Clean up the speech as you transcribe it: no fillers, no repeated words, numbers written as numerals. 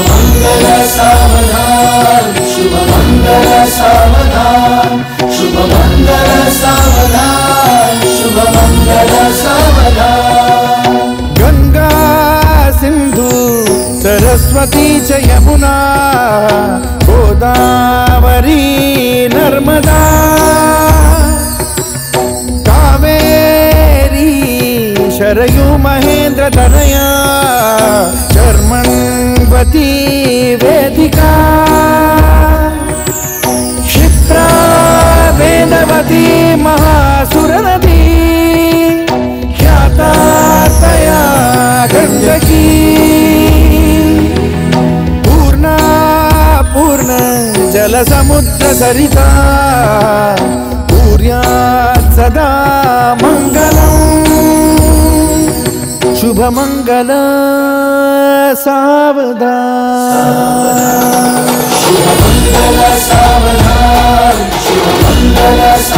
मंगल सावधान, शुभ मंगल सावधान, शुभ मंगल सावधान, शुभ मंगल सावधान। गंगा सिंधु सरस्वती च यमुना गोदावरी नर्मदा कावेरी शरयू महेंद्र तनया चर्मण्वती वेदिका क्षिप्रा वेदवती महासुरनदी ख्याता तया गण्डकी पूर्णा पूर्ण जलसमुद्र सरिता कुर्यात् सदा मङ्गलम् शुभ मंगल सावधान, शुभ मंगल सावधान, शुभ मंगल सावधान।